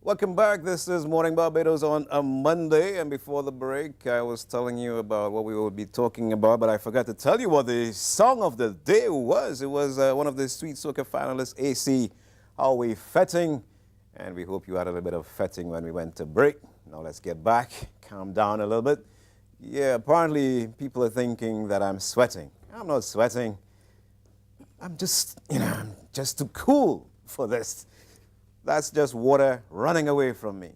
Welcome back. This is Morning Barbados on a Monday. And before the break, I was telling you about what we will be talking about, but I forgot to tell you what the song of the day was. It was one of the Sweet Soca finalists, AC, How We Fetting. And we hope you had a little bit of fetting when we went to break. Now let's get back, calm down a little bit. Yeah, apparently people are thinking that I'm sweating. I'm not sweating. I'm just, I'm just too cool for this. That's just water running away from me.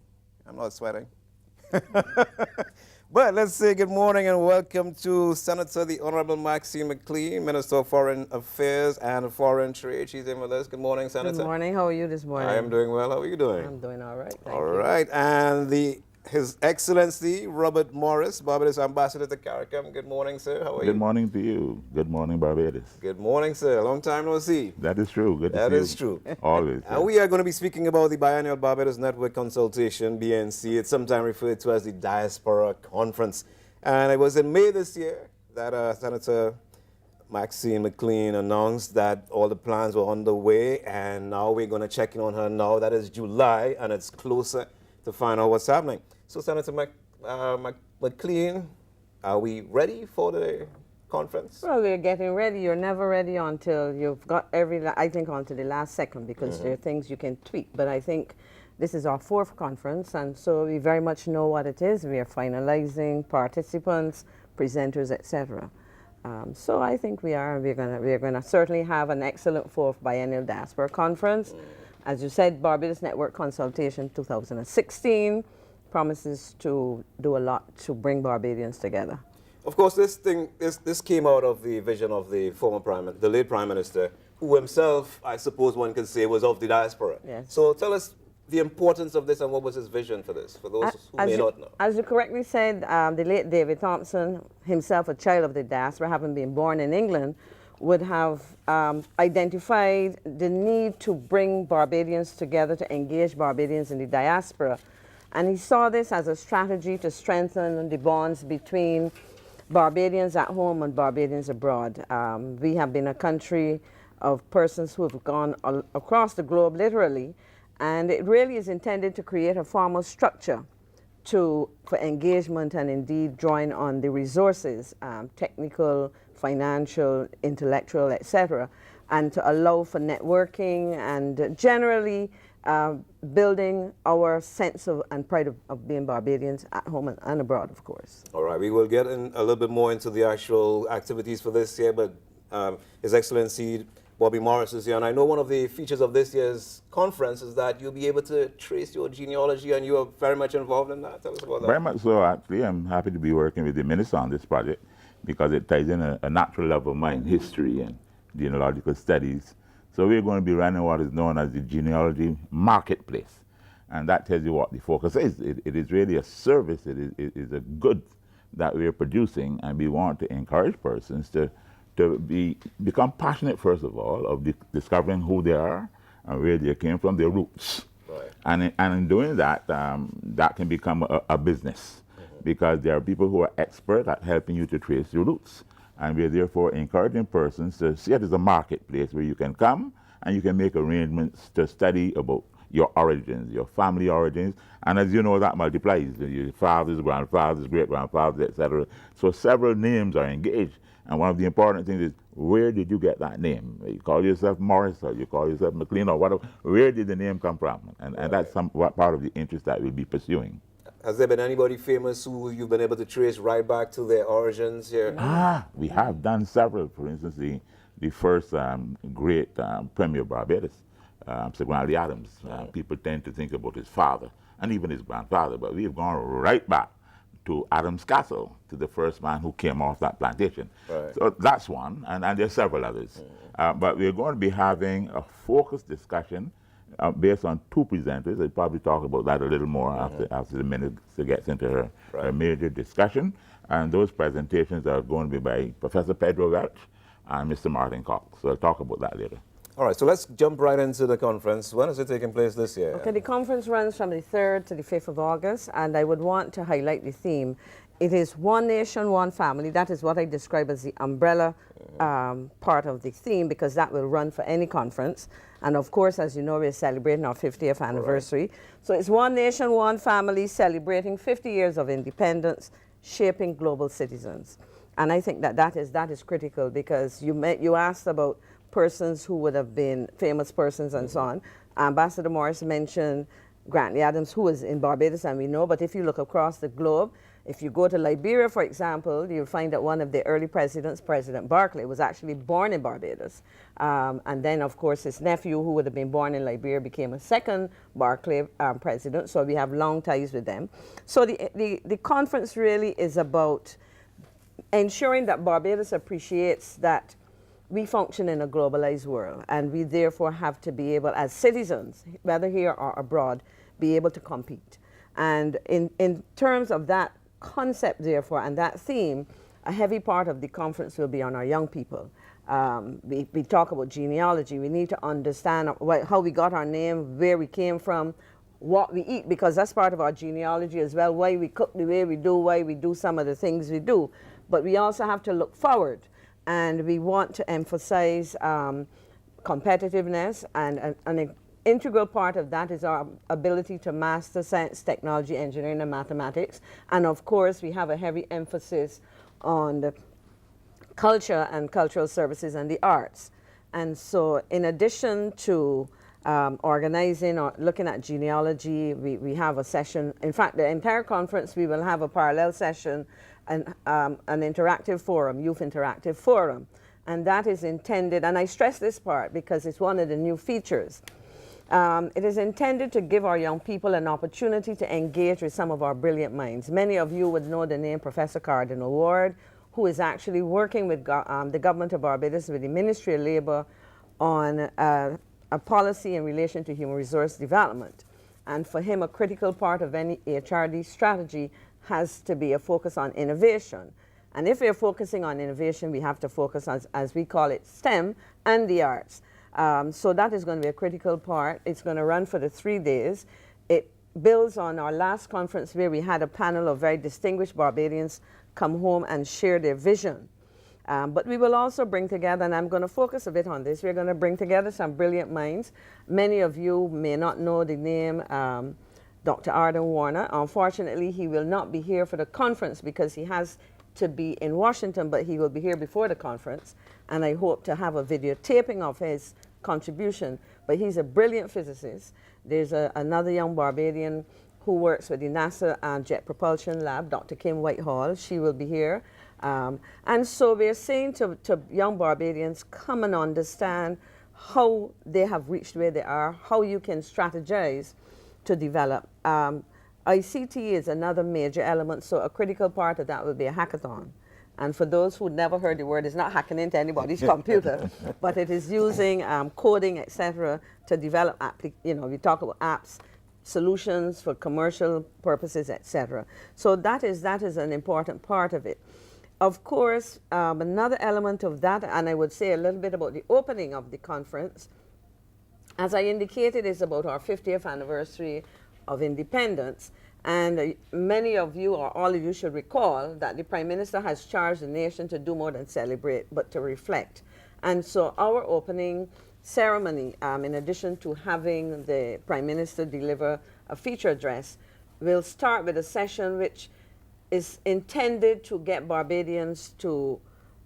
I'm not sweating. But let's say good morning and welcome to Senator the Honorable Maxine McClean, Minister of Foreign Affairs and Foreign Trade. She's in with us. Good morning, Senator. Good morning. How are you this morning? I am doing well. How are you doing? I'm doing all right. Thank All you. right. And His Excellency Robert Morris, Barbados Ambassador to CARICOM. Good morning, sir. How are you? Good morning to you. Good morning, Barbados. Good morning, sir. Long time no see. That is true. Good to see you. That is true. Always. And we are going to be speaking about the biennial Barbados Network Consultation, BNC. It's sometimes referred to as the Diaspora Conference. And it was in May this year that Senator Maxine McClean announced that all the plans were underway, and now we're going to check in on her now. That is July, and it's closer to find out what's happening. So, Senator McClean, are we ready for the conference? Well, we're getting ready. You're never ready until you've got I think, until the last second, because there are things you can tweak. But I think this is our fourth conference, and so we very much know what it is. We are finalizing participants, presenters, etc. So I think we're gonna certainly have an excellent fourth biennial diaspora conference. As you said, Barbados Network Consultation 2016 promises to do a lot to bring Barbadians together. Of course, this came out of the vision of the the late Prime Minister, who himself, I suppose one could say, was of the diaspora. Yes. So tell us the importance of this and what was his vision for this, for those who may not know. As you correctly said, the late David Thompson, himself a child of the diaspora, having been born in England, would have identified the need to bring Barbadians together, to engage Barbadians in the diaspora. And he saw this as a strategy to strengthen the bonds between Barbadians at home and Barbadians abroad. We have been a country of persons who have gone across the globe, literally, and it really is intended to create a formal structure for engagement and indeed drawing on the resources, technical, financial, intellectual, etc., and to allow for networking and generally building our sense of and pride of being Barbadians at home and abroad, of course. All right, we will get in a little bit more into the actual activities for this year, but His Excellency Bobby Morris is here, and I know one of the features of this year's conference is that you'll be able to trace your genealogy, and you are very much involved in that. Tell us about that. Very much so, actually. I'm happy to be working with the Minister on this project because it ties in a natural love of mine, history and genealogical studies. So we're going to be running what is known as the Genealogy Marketplace. And that tells you what the focus is. It is really a service. It is a good that we're producing, and we want to encourage persons to become passionate, first of all, of discovering who they are and where they came from, their roots. Right. And in doing that, that can become a business because there are people who are expert at helping you to trace your roots. And we're therefore encouraging persons to see it as a marketplace where you can come and you can make arrangements to study about your origins, your family origins. And as you know, that multiplies. Your fathers, grandfathers, great-grandfathers, etc. So several names are engaged. And one of the important things is, where did you get that name? You call yourself Morris or you call yourself McClean or whatever. Where did the name come from? And that's part of the interest that we'll be pursuing. Has there been anybody famous who you've been able to trace right back to their origins here? We have done several. For instance, the first great Premier of Barbados, Sir Grantley Adams. People tend to think about his father and even his grandfather, but we've gone right back to Adams Castle, to the first man who came off that plantation. Right. So that's one, and there's several others. But we're going to be having a focused discussion based on two presenters. I'll probably talk about that a little more after the minister gets into her major discussion. And those presentations are going to be by Professor Pedro Welch and Mr. Martin Cox. So I'll talk about that later. All right, so let's jump right into the conference. When is it taking place this year? Okay, the conference runs from the 3rd to the 5th of August, and I would want to highlight the theme. it is one nation, one family. That is what I describe as the umbrella part of the theme, because that will run for any conference. And of course, as you know, we're celebrating our 50th anniversary. Right. So it's one nation, one family, celebrating 50 years of independence, shaping global citizens. And I think that that is critical, because you asked about persons who would have been famous persons and so on. Ambassador Morris mentioned Grantley Adams, who is in Barbados, and we know, but if you look across the globe, if you go to Liberia, for example, you'll find that one of the early presidents, President Barclay, was actually born in Barbados. And then, of course, his nephew, who would have been born in Liberia, became a second Barclay president, so we have long ties with them. So the conference really is about ensuring that Barbados appreciates that we function in a globalized world, and we therefore have to be able, as citizens, whether here or abroad, be able to compete. And in terms of that concept, therefore, and that theme, a heavy part of the conference will be on our young people. We talk about genealogy. We need to understand how we got our name, where we came from, what we eat, because that's part of our genealogy as well, why we cook the way we do, why we do some of the things we do. But we also have to look forward. And we want to emphasize competitiveness, and an integral part of that is our ability to master science, technology, engineering, and mathematics. And of course, we have a heavy emphasis on the culture and cultural services and the arts. And so in addition to organizing or looking at genealogy, we have a session. In fact, the entire conference, we will have a parallel session, an interactive forum, youth interactive forum. And that is intended, and I stress this part because it's one of the new features. It is intended to give our young people an opportunity to engage with some of our brilliant minds. Many of you would know the name Professor Cardinal Ward, who is actually working with the government of Barbados, with the Ministry of Labor, on a policy in relation to human resource development. And for him, a critical part of any HRD strategy has to be a focus on innovation. And if we're focusing on innovation, we have to focus on, as we call it, STEM and the arts. So that is going to be a critical part. It's going to run for the 3 days. It builds on our last conference, where we had a panel of very distinguished Barbadians come home and share their vision. But we will also bring together, and I'm going to focus a bit on this, we're going to bring together some brilliant minds. Many of you may not know the name Dr. Arden Warner. Unfortunately, he will not be here for the conference because he has to be in Washington, but he will be here before the conference. And I hope to have a videotaping of his contribution. But he's a brilliant physicist. There's another young Barbadian who works with the NASA Jet Propulsion Lab, Dr. Kim Whitehall. She will be here. And so we're saying to young Barbadians, come and understand how they have reached where they are, how you can strategize to develop. ICT is another major element, so a critical part of that will be a hackathon. And for those who never heard the word, it's not hacking into anybody's computer, but it is using coding, etc., to develop, we talk about apps, solutions for commercial purposes, etc. So that is an important part of it. Of course, another element of that, and I would say a little bit about the opening of the conference, as I indicated, is about our 50th anniversary of independence. And many of you, or all of you, should recall that the Prime Minister has charged the nation to do more than celebrate, but to reflect. And so our opening ceremony, in addition to having the Prime Minister deliver a feature address, will start with a session which is intended to get Barbadians to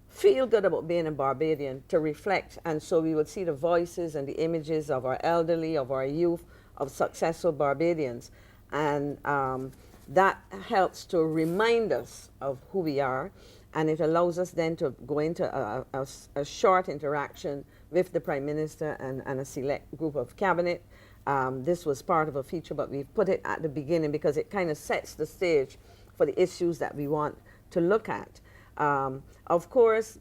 feel good about being a Barbadian, to reflect. And so we would see the voices and the images of our elderly, of our youth, of successful Barbadians. And that helps to remind us of who we are. And it allows us then to go into a short interaction with the Prime Minister and a select group of cabinet. This was part of a feature, but we've put it at the beginning because it kind of sets the stage for the issues that we want to look at. Of course,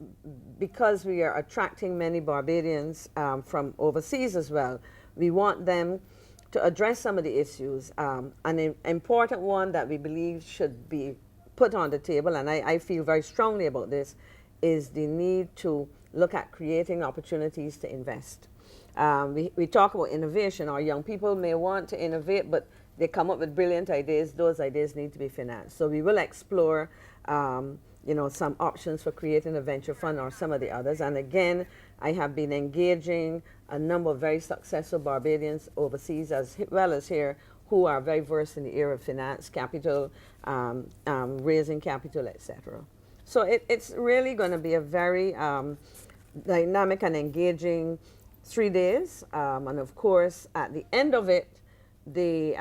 because we are attracting many Barbadians from overseas as well, we want them to address some of the issues. An important one that we believe should be put on the table, and I feel very strongly about this, is the need to look at creating opportunities to invest. We talk about innovation. Our young people may want to innovate, but they come up with brilliant ideas. Those ideas need to be financed. So we will explore, some options for creating a venture fund or some of the others. And again, I have been engaging a number of very successful Barbadians overseas as well as here who are very versed in the area of finance, capital, raising capital, etc. So it's really going to be a very dynamic and engaging 3 days. And of course, at the end of it, the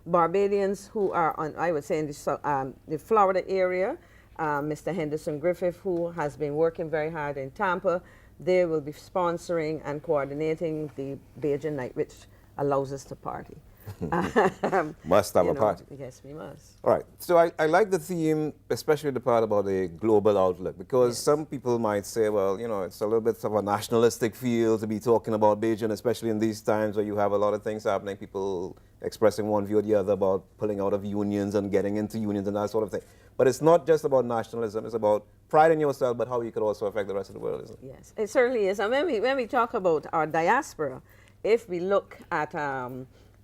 Barbadians who are on, I would say, in the Florida area, Mr. Henderson Griffith, who has been working very hard in Tampa, they will be sponsoring and coordinating the Bajan night, which allows us to party. Must have a party. Yes, we must. All right. So I like the theme, especially the part about the global outlook, because some people might say, well, it's a little bit of a nationalistic feel to be talking about Beijing, especially in these times where you have a lot of things happening, people expressing one view or the other about pulling out of unions and getting into unions and that sort of thing. But it's not just about nationalism, it's about pride in yourself, but how you could also affect the rest of the world, isn't it? Yes, it certainly is. And when we talk about our diaspora, if we look at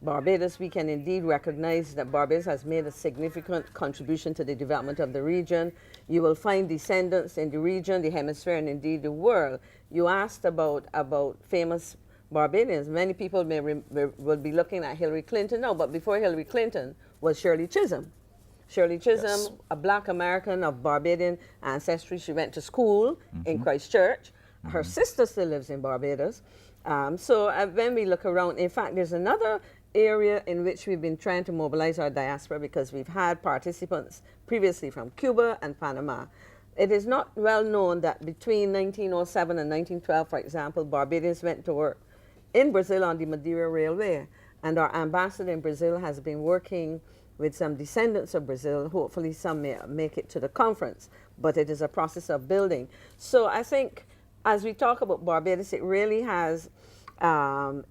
Barbados, we can indeed recognize that Barbados has made a significant contribution to the development of the region. You will find descendants in the region, the hemisphere, and indeed the world. You asked about famous Barbadians. Many people will be looking at Hillary Clinton. No, but before Hillary Clinton was Shirley Chisholm. Shirley Chisholm, a black American of Barbadian ancestry. She went to school in Christchurch. Her sister still lives in Barbados. So when we look around, in fact, there's another area in which we've been trying to mobilize our diaspora because we've had participants previously from Cuba and Panama. It is not well known that between 1907 and 1912, for example, Barbadians went to work in Brazil on the Madeira Railway, and our ambassador in Brazil has been working with some descendants of Brazil. Hopefully some may make it to the conference, but it is a process of building. So I think as we talk about Barbados, it really has an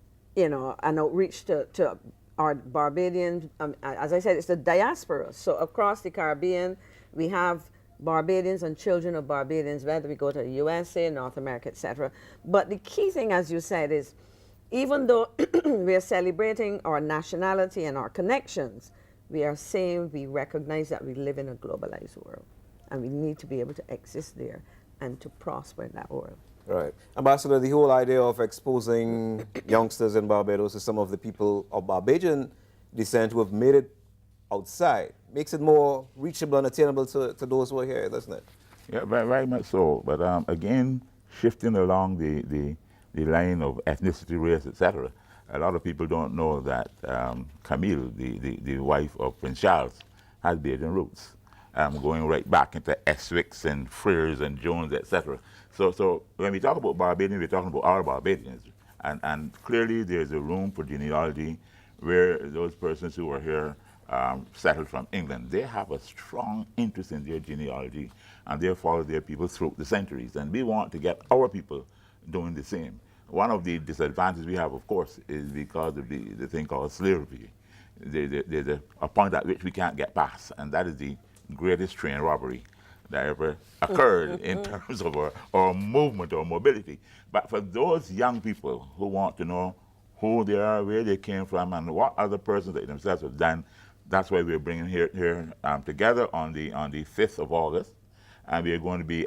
outreach to our Barbadian, as I said, it's the diaspora. So across the Caribbean, we have Barbadians and children of Barbadians, whether we go to the USA, North America, etc. But the key thing, as you said, is even though we are celebrating our nationality and our connections, we are saying we recognize that we live in a globalized world, and we need to be able to exist there and to prosper in that world. Right. Ambassador, the whole idea of exposing youngsters in Barbados to some of the people of Barbadian descent who have made it outside makes it more reachable and attainable to those who are here, doesn't it? Yeah, very much so. But again, shifting along the line of ethnicity, race, etc., a lot of people don't know that Camille, the wife of Prince Charles, has Bajan roots, going right back into Essex and Frears and Jones, etc. So when we talk about Barbadians, we're talking about our Barbadians. And clearly there's a room for genealogy where those persons who are here settled from England, they have a strong interest in their genealogy and they follow their people through the centuries. And we want to get our people doing the same. One of the disadvantages we have, of course, is because of the thing called slavery. There's a point at which we can't get past, and that is the greatest train robbery that ever occurred in terms of our movement or mobility. But for those young people who want to know who they are, where they came from, and what other persons they themselves have done, that's why we're bringing here together on the 5th of August. And we are going to be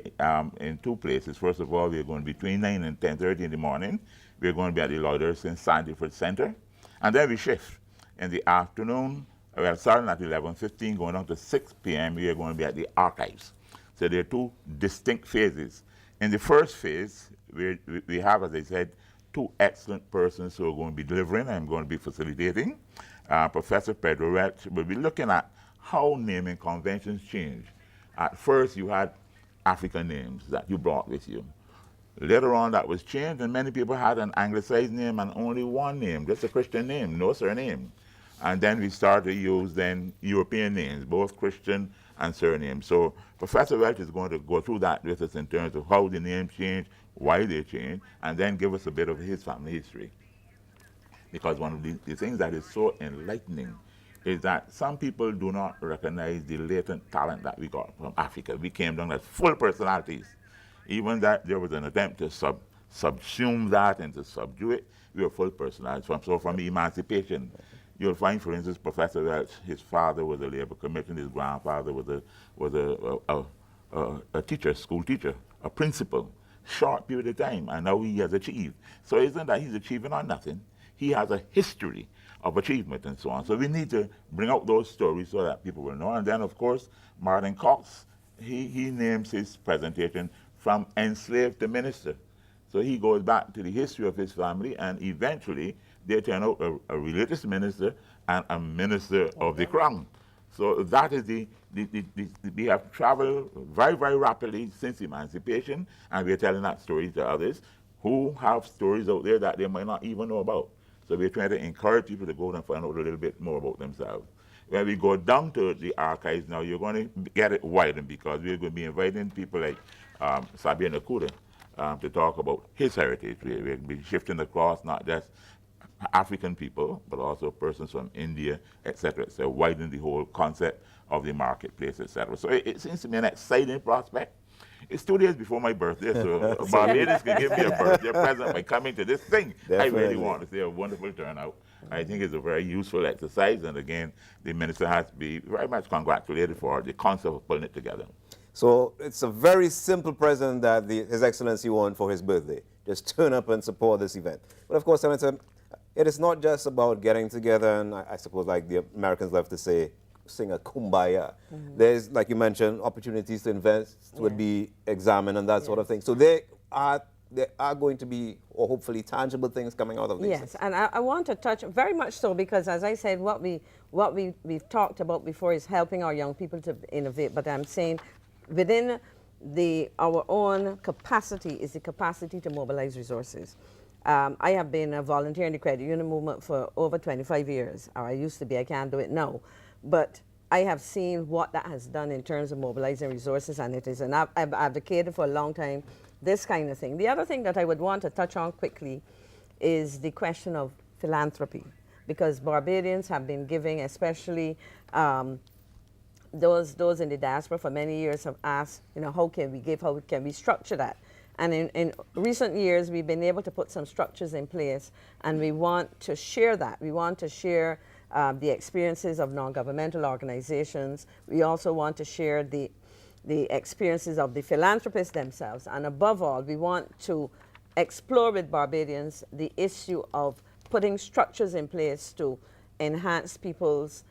in 2 places. First of all, we are going to be between 9 and 10:30 in the morning. We are going to be at the Lauders in Sandyford Center. And then we shift. In the afternoon, we are starting at 11:15, going on to 6 p.m., we are going to be at the archives. So there are 2 distinct phases. In the first phase, we have, as I said, 2 excellent persons who are going to be delivering. I'm going to be facilitating. Professor Pedro Welch will be looking at how naming conventions change. At first, you had African names that you brought with you. Later on, that was changed, and many people had an anglicized name and only one name, just a Christian name, no surname. And then we started to use then European names, both Christian and surname. So Professor Welch is going to go through that with us in terms of how the names change, why they change, and then give us a bit of his family history. Because one of the things that is so enlightening is that some people do not recognize the latent talent that we got from Africa. We came down as full personalities. Even that there was an attempt to subsume that and to subdue it, we were full personalities. From emancipation, you'll find, for instance, Professor Welch, his father was a labor commissioner, his grandfather was a teacher, school teacher, a principal, short period of time, and now he has achieved. So it isn't that he's achieving on nothing. He has a history of achievement and so on. So we need to bring out those stories so that people will know. And then, of course, Martin Cox, he names his presentation From Enslaved to Minister. So he goes back to the history of his family, and eventually they turn out a religious minister and a minister of the crown. So that is we have traveled very, very rapidly since emancipation, and we're telling that story to others who have stories out there that they might not even know about. So we're trying to encourage people to go and find out a little bit more about themselves. When we go down to the archives now, you're going to get it widened, because we're going to be inviting people like Sabine Akuda to talk about his heritage. We'll be shifting across not just African people, but also persons from India, etc. So widen the whole concept of the marketplace, etc. So it seems to me an exciting prospect. It's 2 days before my birthday, so Barbados can give me a birthday present by coming to this thing. Definitely. I really want to see a wonderful turnout. I think it's a very useful exercise, and again, the minister has to be very much congratulated for the concept of putting it together. So it's a very simple present that His Excellency won for his birthday. Just turn up and support this event. But of course, Senator, it is not just about getting together and, I suppose, like the Americans love to say, sing a kumbaya. There's, like you mentioned, opportunities to invest would be examined and that sort of thing. So there are going to be, or hopefully, tangible things coming out of this. Yes, and I want to touch very much so, because as I said, what we've talked about before is helping our young people to innovate. But I'm saying within our own capacity is the capacity to mobilize resources. I have been a volunteer in the credit union movement for over 25 years. Or I used to be, I can't do it now. But I have seen what that has done in terms of mobilizing resources, and it is, and I've advocated for a long time this kind of thing. The other thing that I would want to touch on quickly is the question of philanthropy, because Barbadians have been giving, especially those in the diaspora for many years have asked, how can we give, how can we structure that? And in recent years, we've been able to put some structures in place, and we want to share that. We want to share the experiences of non-governmental organizations. We also want to share the experiences of the philanthropists themselves. And above all, we want to explore with Barbadians the issue of putting structures in place to enhance people's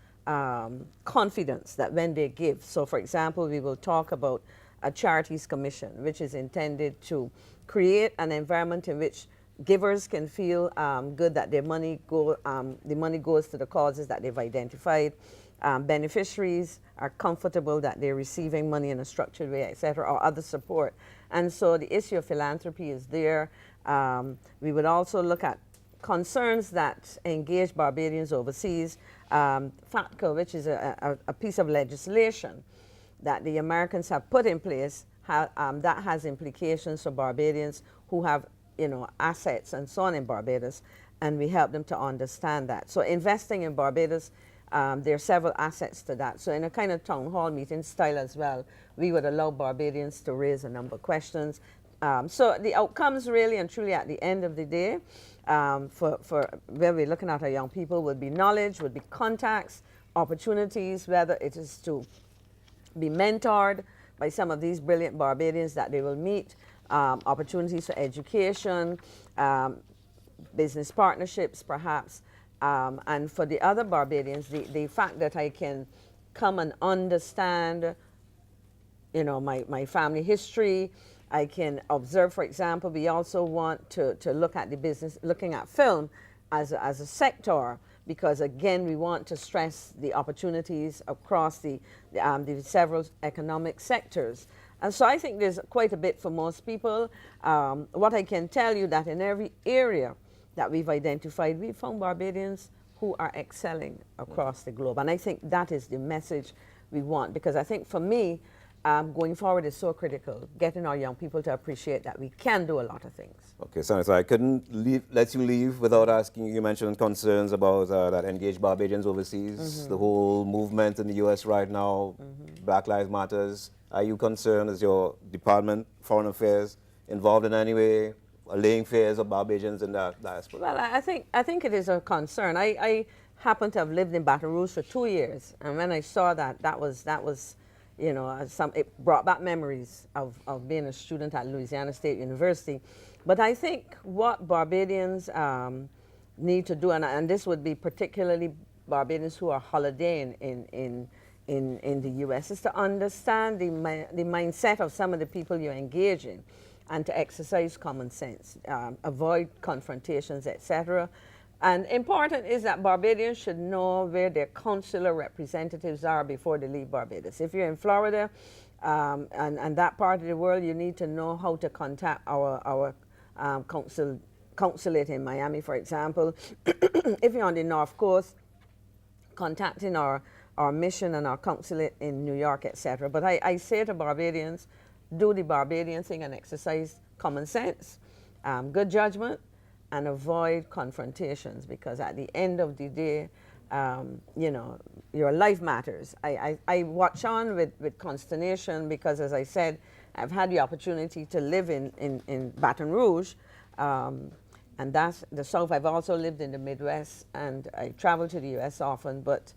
confidence that when they give. So for example, we will talk about a charities commission, which is intended to create an environment in which givers can feel good that their money the money goes to the causes that they've identified. Beneficiaries are comfortable that they're receiving money in a structured way, etc., or other support. And so the issue of philanthropy is there. We would also look at concerns that engage Barbadians overseas. FATCA, which is a piece of legislation that the Americans have put in place, that has implications for Barbadians who have assets and so on in Barbados, and we help them to understand that. So investing in Barbados, there are several assets to that. So in a kind of town hall meeting style as well, we would allow Barbadians to raise a number of questions. So the outcomes really and truly at the end of the day, for where we're looking at our young people, would be knowledge, would be contacts, opportunities, whether it is to be mentored by some of these brilliant Barbadians that they will meet, opportunities for education, business partnerships perhaps, and for the other Barbadians, the fact that I can come and understand, my family history. I can observe, for example, we also want to look at the business, looking at film as a sector, because again, we want to stress the opportunities across the several economic sectors. And so I think there's quite a bit for most people. What I can tell you that in every area that we've identified, we found Barbadians who are excelling across the globe. And I think that is the message we want, because I think for me, going forward is so critical, getting our young people to appreciate that we can do a lot of things. Okay, so I couldn't let you leave without asking you. You mentioned concerns about that engaged Barbadians overseas, the whole movement in the U.S. right now, Black Lives Matters. Are you concerned, as your department, Foreign Affairs, involved in any way, allaying fears of Barbadians in that diaspora? Well, I think it is a concern. I happened to have lived in Baton Rouge for 2 years, and when I saw that, that was, you know, it brought back memories of being a student at Louisiana State University. But I think what Barbadians need to do, and this would be particularly Barbadians who are holidaying in the U.S., is to understand the mindset of some of the people you're engaging, and to exercise common sense, avoid confrontations, etc. And important is that Barbadians should know where their consular representatives are before they leave Barbados. If you're in Florida and that part of the world, you need to know how to contact our consulate in Miami, for example. If you're on the North Coast, contacting our mission and our consulate in New York, etc. But I say to Barbadians, do the Barbadian thing and exercise common sense, good judgment, and avoid confrontations, because at the end of the day, you know, your life matters. I watch on with consternation because, as I said, I've had the opportunity to live in Baton Rouge, and that's the South. I've also lived in the Midwest, and I travel to the U.S. often, but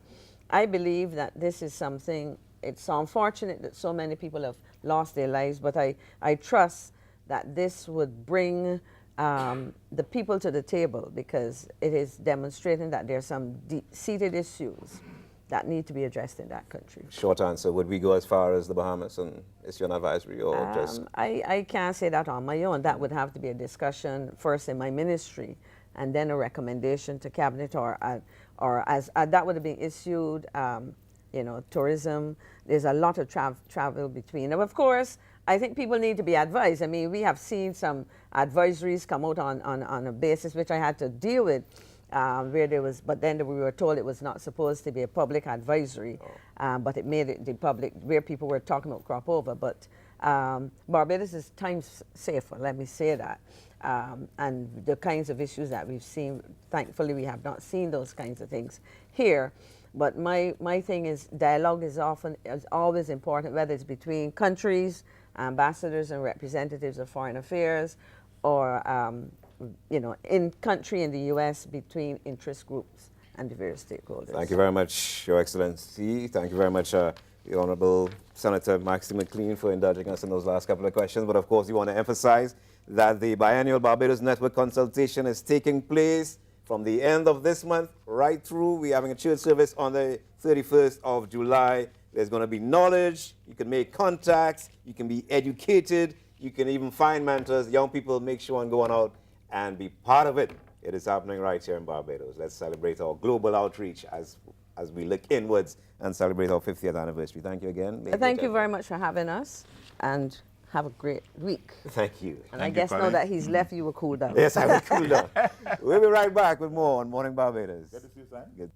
I believe that this is something, it's unfortunate that so many people have lost their lives, but I trust that this would bring the people to the table, because it is demonstrating that there are some deep-seated issues that need to be addressed in that country. Short answer, would we go as far as the Bahamas, and is your advisory, or just? I can't say that on my own. That would have to be a discussion first in my ministry, and then a recommendation to cabinet, or as that would have been issued. You know, tourism. There's a lot of travel between. Now, of course, I think people need to be advised. I mean, we have seen some advisories come out on a basis which I had to deal with, where there was, but then we were told it was not supposed to be a public advisory, but it made it the public, where people were talking about crop over. But Barbados is time safer, let me say that. And the kinds of issues that we've seen, thankfully we have not seen those kinds of things here. But my thing is, dialogue is always important, whether it's between countries, ambassadors and representatives of foreign affairs, or you know, in country in the U.S. between interest groups and the various stakeholders. Thank you very much, Your Excellency. Thank you very much, the Honorable Senator Maxine McClean, for indulging us in those last couple of questions. But of course, we want to emphasize that the biannual Barbados Network consultation is taking place from the end of this month right through. We're having a church service on the 31st of July. There's going to be knowledge. You can make contacts. You can be educated. You can even find mentors. Young people, make sure and go on out and be part of it. It is happening right here in Barbados. Let's celebrate our global outreach as we look inwards and celebrate our 50th anniversary. Thank you again. Thank you very much for having us, and have a great week. Thank you. And I guess now that he's left, you will cool down. Yes, I will cool down. We'll be right back with more on Morning Barbados. Good to see you, Simon. Good.